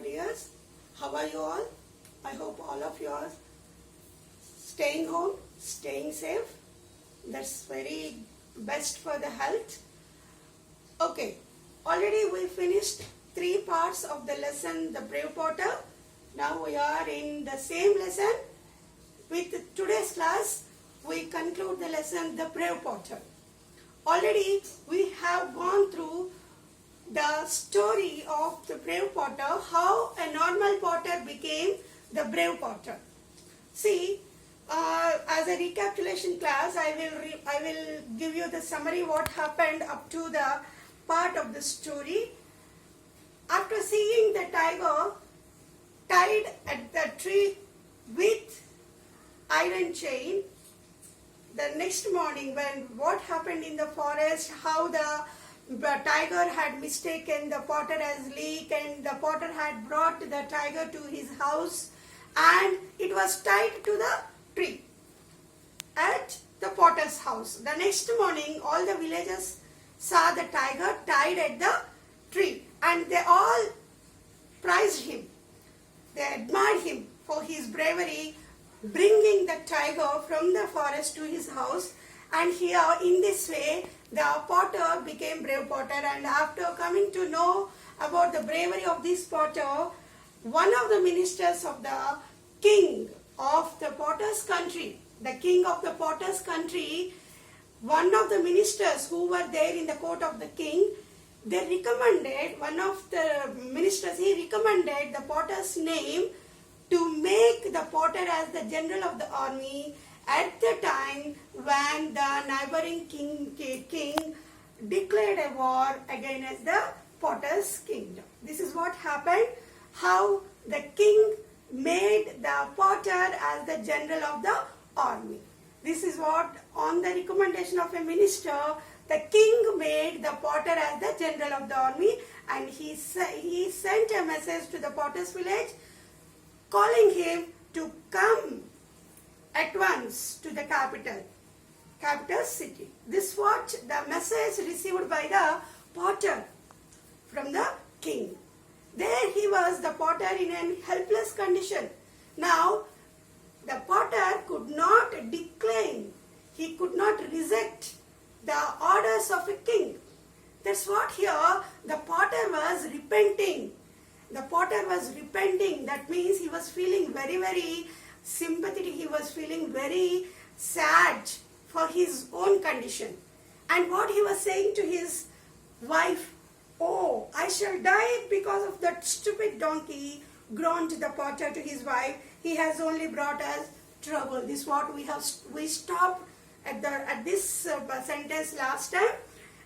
dears. How are you all? I hope all of you are staying home, staying safe. That's very best for the health. Okay, already we finished 3 parts of the lesson, The Brave Potter. Now we are in the same lesson. With today's class, we conclude the lesson, The Brave Potter. Already we have gone through the story of the Brave Potter, how a normal potter became the Brave Potter. See, as a recapitulation class, I will give you the summary what happened up to the part of the story. After seeing the tiger tied at the tree with iron chain, the next morning when what happened in the forest, how the tiger had mistaken the potter as leak, and the potter had brought the tiger to his house and it was tied to the tree at the potter's house. The next morning all the villagers saw the tiger tied at the tree and they all prized him. They admired him for his bravery bringing the tiger from the forest to his house, and here in this way the potter became Brave Potter. And after coming to know about the bravery of this potter, one of the ministers of the king of the potter's country, the king of the potter's country, one of the ministers who were there in the court of the king, they recommended, one of the ministers, he recommended the potter's name to make the potter as the general of the army at the time when the neighboring king declared a war against the potter's kingdom. This is what happened, how the king made the potter as the general of the army. This is what, on the recommendation of a minister, the king made the potter as the general of the army, and he sent a message to the potter's village calling him to come at once to the capital city. This what the message received by the potter from the king. There he was, the potter, in a helpless condition. Now the potter could not decline, he could not reject the orders of a king. That's what here the potter was repenting. The potter was repenting. That means he was feeling very, very sympathetic. He was feeling very sad for his own condition. And what he was saying to his wife, "Oh, I shall die because of that stupid donkey," groaned the potter to his wife. "He has only brought us trouble." This is what we stopped at this sentence last time.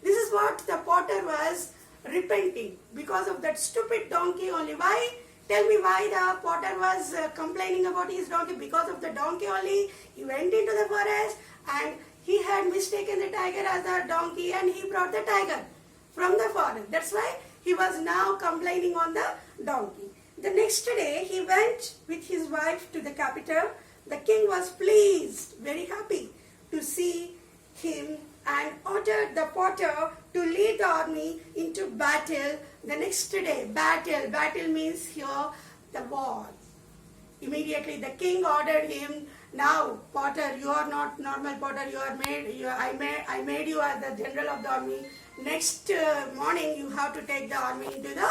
This is what the potter was repenting because of that stupid donkey only. Why? Tell me why the potter was complaining about his donkey. Because of the donkey only. He went into the forest and he had mistaken the tiger as the donkey and he brought the tiger from the forest. That's why he was now complaining on the donkey. The next day he went with his wife to the capital. The king was pleased, very happy to see him, and ordered the potter to lead the army into battle the next day. Battle means here the war. Immediately the king ordered him, "Now Potter, you are not normal Potter, I made you as the general of the army. Next morning you have to take the army into the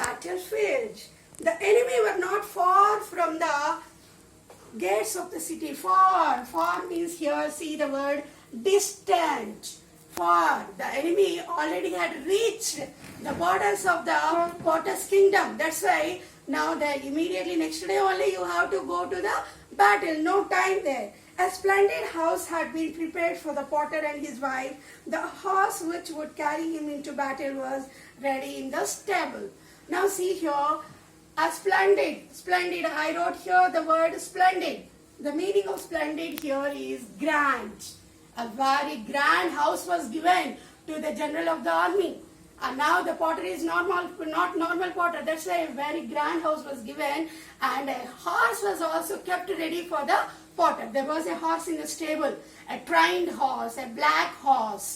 battlefield." The enemy were not far from the gates of the city. Far means here, see the word distant, far. The enemy already had reached the borders of the potter's kingdom. That's why now immediately next day only you have to go to the battle. No time there. A splendid house had been prepared for the potter and his wife. The horse which would carry him into battle was ready in the stable. Now see here, a splendid. I wrote here the word splendid. The meaning of splendid here is grand. A very grand house was given to the general of the army. And now the potter is not normal potter. That's why a very grand house was given, and a horse was also kept ready for the potter. There was a horse in the stable, a trained horse, a black horse.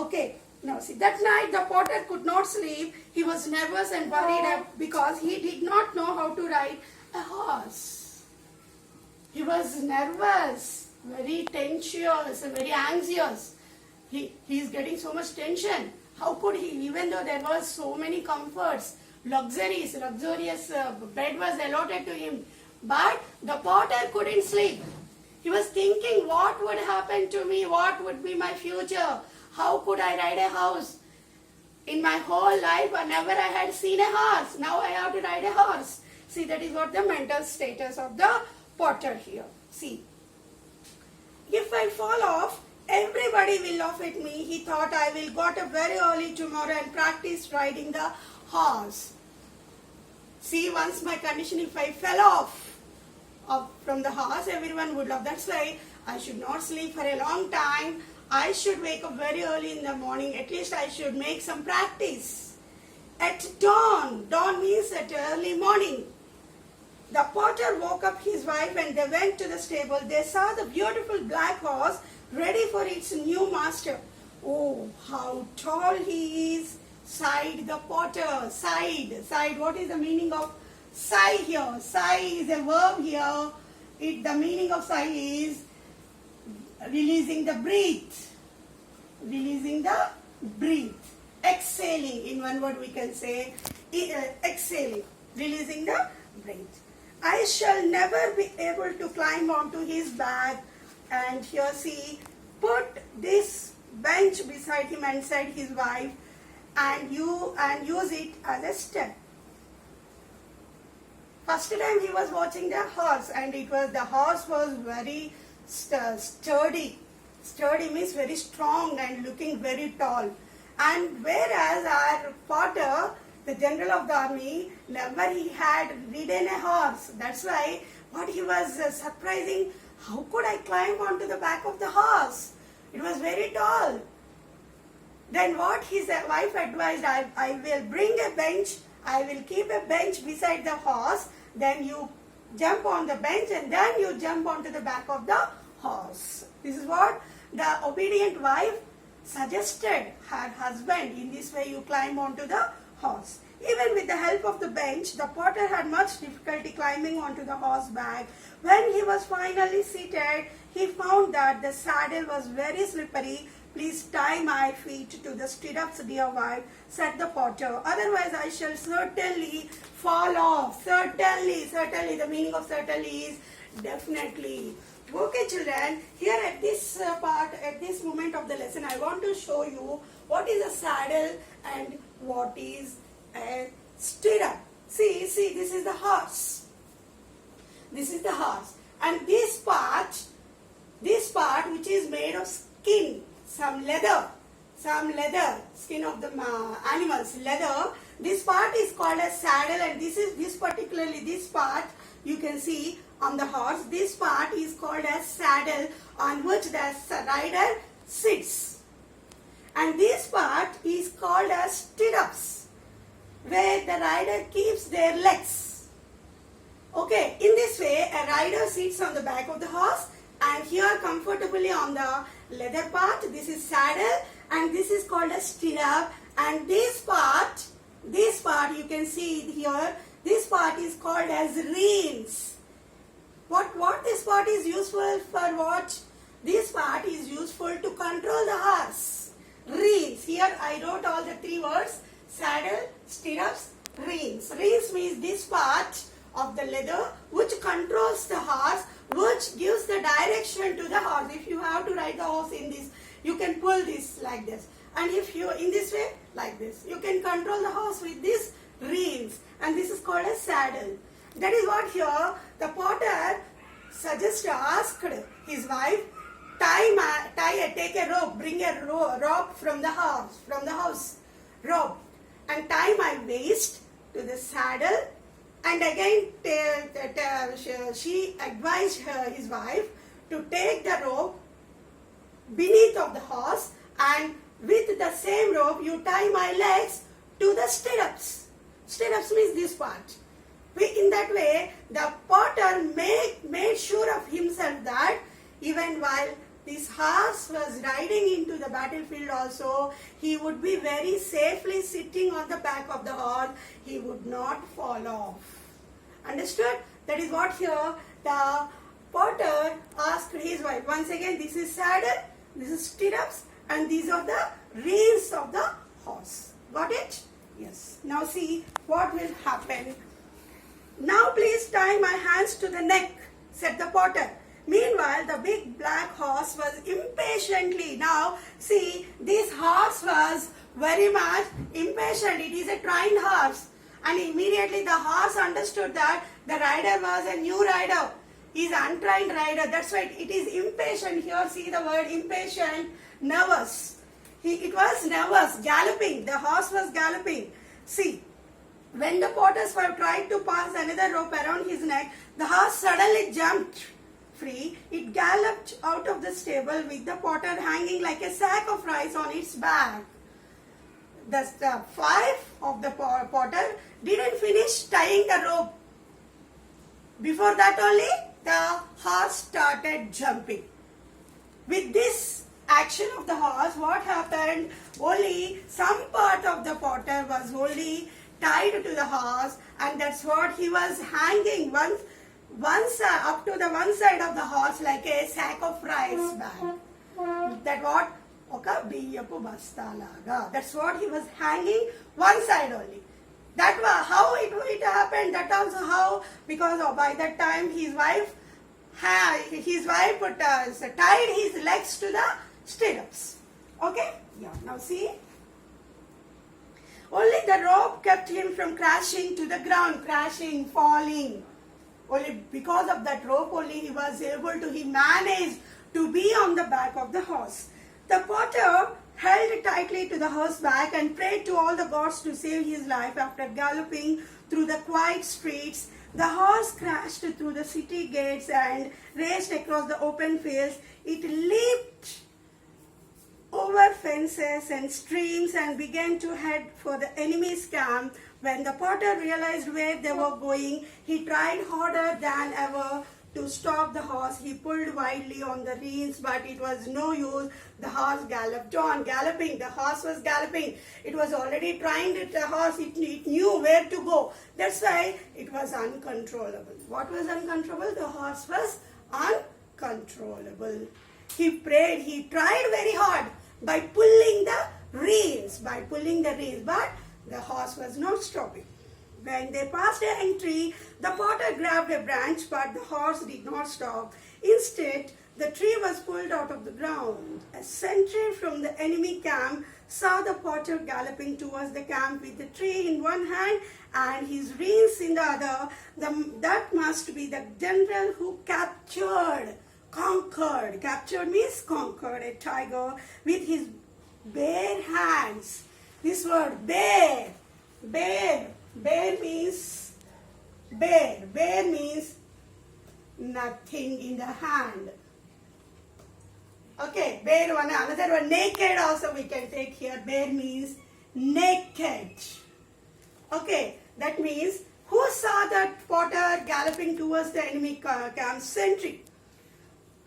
Okay, Now see, that night the potter could not sleep. He was nervous and worried because he did not know how to ride a horse. He was nervous, very tensious and very anxious. He is getting so much tension. How could he, even though there was so many comforts, luxurious bed was allotted to him, but the potter couldn't sleep. He was thinking, what would happen to me? What would be my future? How could I ride a horse? In my whole life, whenever I had seen a horse, now I have to ride a horse. See, that is what the mental status of the potter here. See, if I fall off, everybody will laugh at me. He thought I will go up very early tomorrow and practice riding the horse. See, once my condition, if I fell off from the horse, everyone would laugh. That's why I should not sleep for a long time. I should wake up very early in the morning. At least I should make some practice. At dawn, dawn means at early morning. The potter woke up his wife and they went to the stable. They saw the beautiful black horse ready for its new master. Oh, how tall he is, sighed the potter. Sighed. What is the meaning of sigh here? Sigh is a verb here. The meaning of sigh is releasing the breath. Releasing the breath. Exhaling. In one word we can say exhaling. Releasing the breath. I shall never be able to climb onto his back. And here see, put this bench beside him and said his wife, and use it as a step. First time he was watching the horse, and the horse was very sturdy. Sturdy means very strong and looking very tall. And whereas our potter, the general of the army, never he had ridden a horse. That's why what he was surprising, how could I climb onto the back of the horse? It was very tall. Then what his wife advised, I will bring a bench, I will keep a bench beside the horse, then you jump on the bench and then you jump onto the back of the horse. This is what the obedient wife suggested her husband. In this way you climb onto the horse. Even with the help of the bench, the potter had much difficulty climbing onto the horse back. When he was finally seated, he found that the saddle was very slippery. Please tie my feet to the stirrups, dear wife, said the potter. Otherwise I shall certainly fall off. Certainly. The meaning of certainly is definitely. Okay children, here at this part, at this moment of the lesson, I want to show you what is a saddle and what is a stirrup. See, this is the horse. This is the horse. And this part which is made of skin, some leather, skin of the animals, leather. This part is called a saddle, and this part you can see on the horse. This part is called as saddle, on which the rider sits. And this part is called as stirrups, where the rider keeps their legs. Okay, in this way a rider sits on the back of the horse, and here comfortably on the leather part, this is saddle, and this is called a stirrup. And this part you can see here, this part is called as reins. What this part is useful for? What? This part is useful to control the horse. Reins. Here I wrote all the three words: saddle, stirrups, reins. Reins means this part of the leather which controls the horse, which gives the direction to the horse. If you have to ride the horse in this, you can pull this like this. And if you in this way, like this, you can control the horse with these reins. And this is called a saddle. That is what here the potter asked his wife, take a rope, bring a rope from the house, rope, and tie my waist to the saddle. And again she advised his wife to take the rope beneath of the horse, and with the same rope you tie my legs to the stirrups. Stirrups means this part. In that way, the potter made sure of himself that even while this horse was riding into the battlefield also, he would be very safely sitting on the back of the horse. He would not fall off. Understood? That is what here the potter asked his wife. Once again, this is saddle, this is stirrups, and these are the reins of the horse. Got it? Yes. Now see what will happen. Now please tie my hands to the neck, said the potter. Meanwhile, the big black horse was impatiently. Now see, this horse was very much impatient. It is a trained horse. And immediately the horse understood that the rider was a new rider. He is an untrained rider. That's why it is impatient. Here see the word impatient, nervous. It was nervous, galloping. The horse was galloping. See, when the potter's wife tried to pass another rope around his neck, the horse suddenly jumped free. It galloped out of the stable with the potter hanging like a sack of rice on its back. The wife of the potter didn't finish tying the rope. Before that only, the horse started jumping. With this action of the horse, what happened? Only some part of the potter was only tied to the horse, and that's what he was hanging one side up to the one side of the horse like a sack of rice bag. That what? Oka biyapu basta laga. That's what he was hanging one side only. That was how it happened. That also how, because by that time his wife tied his legs to the stirrups. Okay? Yeah. Now see. Only the rope kept him from crashing to the ground, crashing, falling. Only because of that rope only he managed to be on the back of the horse. The potter held tightly to the horse's back and prayed to all the gods to save his life. After galloping through the quiet streets, the horse crashed through the city gates and raced across the open fields. It leaped over fences and streams and began to head for the enemy's camp. When the potter realized where they were going, he tried harder than ever to stop the horse. He pulled wildly on the reins, but it was no use. The horse galloped on, galloping. The horse was galloping. It was already trained. The horse, it knew where to go. That's why it was uncontrollable. What was uncontrollable? The horse was uncontrollable. He prayed. He tried very hard by pulling the reins, but the horse was not stopping. When they passed a young tree, the potter grabbed a branch, but the horse did not stop. Instead, the tree was pulled out of the ground. A sentry from the enemy camp saw the potter galloping towards the camp with the tree in one hand and his reins in the other. That must be the general who captured means conquered a tiger with his bare hands. This word bare means nothing in the hand. Okay, bare one, another one, naked also we can take here. Bare means naked. Okay, that means who saw that potter galloping towards the enemy camp? Sentry.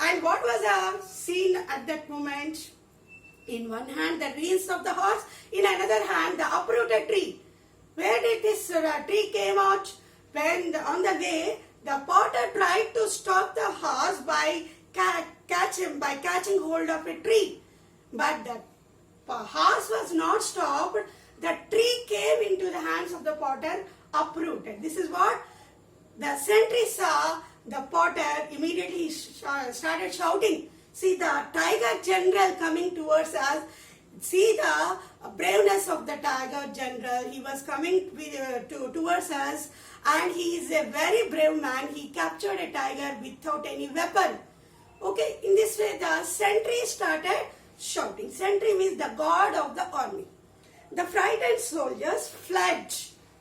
And what was seen at that moment? In one hand, the reins of the horse. In another hand, the uprooted tree. Where did this tree came out? When on the way, the potter tried to stop the horse by catching hold of a tree. But the horse was not stopped. The tree came into the hands of the potter, uprooted. This is what the sentry saw. The potter immediately started shouting. See the tiger general coming towards us. See the braveness of the tiger general. He was coming towards us, and he is a very brave man. He captured a tiger without any weapon. Okay, in this way the sentry started shouting. Sentry means the god of the army. The frightened soldiers fled.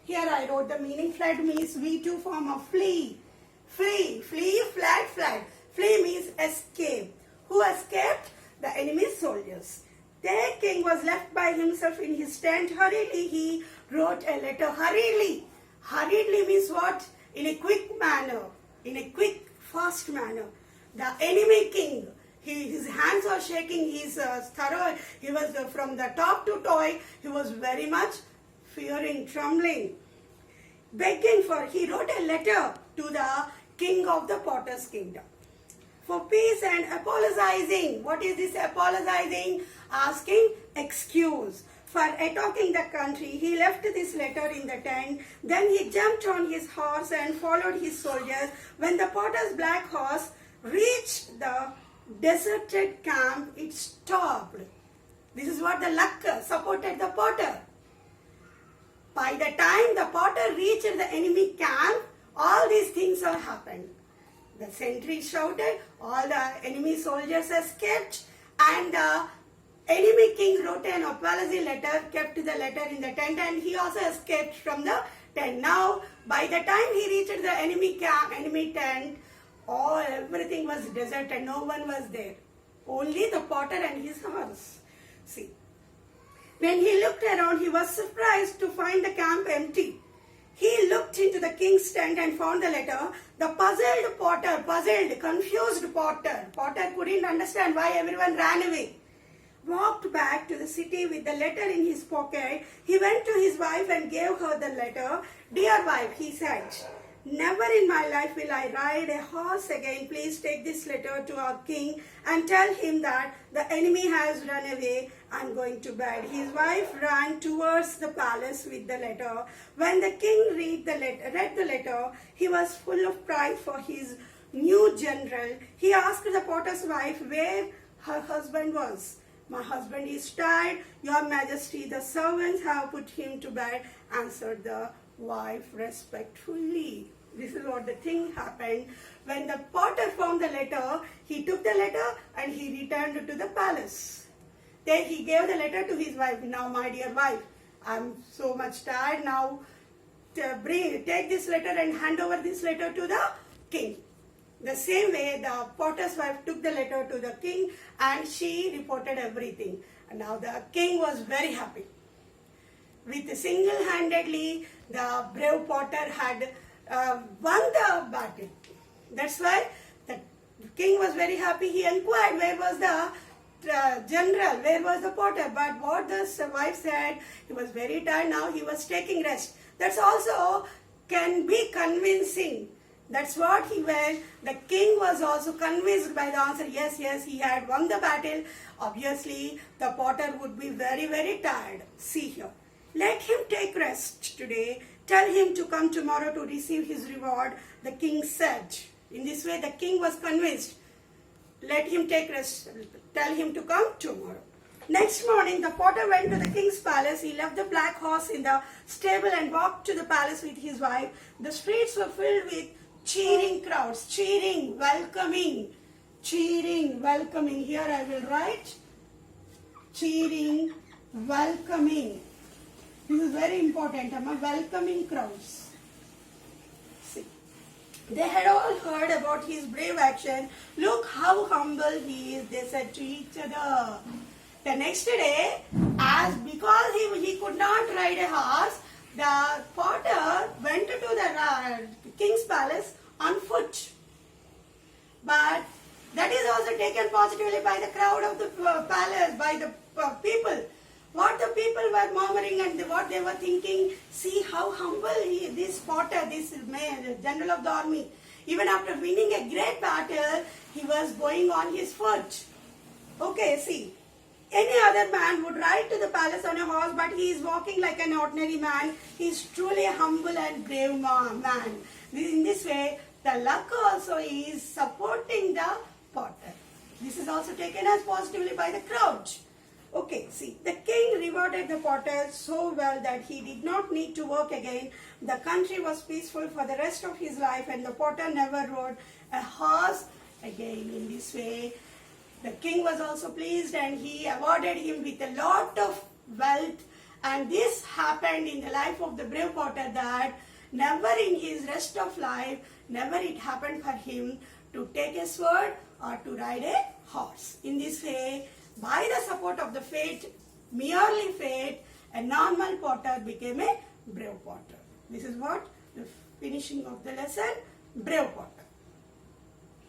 Here I wrote the meaning. Fled means V2 form of flee. Flee, fled. Flee means escape. Who escaped? The enemy soldiers. Their king was left by himself in his tent. Hurriedly he wrote a letter. Hurriedly. Hurriedly means what? In a quick manner. In a quick, fast manner. The enemy king His hands were shaking. He was from the top to toe. He was very much fearing, trembling, begging for. He wrote a letter to the king of the Potter's kingdom for peace and apologizing. What is this apologizing? Asking excuse for attacking the country. He left this letter in the tent. Then he jumped on his horse and followed his soldiers. When the Potter's black horse reached the deserted camp, it stopped. This is what the luck supported the Potter. By the time the Potter reached the enemy camp, all these things have happened. The sentry shouted, all the enemy soldiers escaped, and the enemy king wrote an apology letter, kept the letter in the tent, and he also escaped from the tent. Now, by the time he reached the enemy camp, enemy tent, everything was deserted. No one was there. Only the Potter and his horse. See, when he looked around, he was surprised to find the camp empty. He looked into the king's tent and found the letter. The puzzled Potter, confused Potter couldn't understand why everyone ran away, walked back to the city with the letter in his pocket. He went to his wife and gave her the letter. Dear wife, he said, never in my life will I ride a horse again. Please take this letter to our king and tell him that the enemy has run away. I'm going to bed. His wife ran towards the palace with the letter. When the king read the letter, he was full of pride for his new general. He asked the Potter's wife where her husband was. My husband is tired, your majesty. The servants have put him to bed, answered the wife respectfully. This is what the thing happened. When the Potter found the letter, he took the letter and he returned to the palace. Then he gave the letter to his wife. Now, my dear wife, I'm so much tired now. Take this letter and hand over this letter to the king. The same way, the Potter's wife took the letter to the king and she reported everything. And now the king was very happy. With single-handedly, the brave Potter had won the battle. That's why the king was very happy. He inquired where was the general, where was the Potter. But what the wife said, he was very tired now, he was taking rest. That's also can be convincing. That's what he went. The king was also convinced by the answer. Yes, he had won the battle. Obviously, the Potter would be very, very tired. See here. Let him take rest today. Tell him to come tomorrow to receive his reward, the king said. In this way, the king was convinced. Let him take rest. Tell him to come tomorrow. Next morning, the Potter went to the king's palace. He left the black horse in the stable and walked to the palace with his wife. The streets were filled with cheering crowds. Cheering, welcoming. Cheering, welcoming. Here I will write. Cheering, welcoming. This is very important. Welcoming crowds. See. They had all heard about his brave action. Look how humble he is, they said to each other. The next day, because he could not ride a horse, the Potter went to the king's palace on foot. But that is also taken positively by the crowd of the palace, by the people. What the people were murmuring and what they were thinking, see how humble this Potter, this general of the army. Even after winning a great battle, he was going on his foot. Okay, see. Any other man would ride to the palace on a horse, but he is walking like an ordinary man. He is truly a humble and brave man. In this way, the luck also is supporting the Potter. This is also taken as positively by the crowd. Okay, see, the king rewarded the Potter so well that he did not need to work again. The country was peaceful for the rest of his life and the Potter never rode a horse again. In this way, the king was also pleased and he awarded him with a lot of wealth. And this happened in the life of the brave Potter, that never in his rest of life, never it happened for him to take a sword or to ride a horse. In this way, by the support of the fate, merely fate, a normal Potter became a brave Potter. This is what the finishing of the lesson, brave Potter.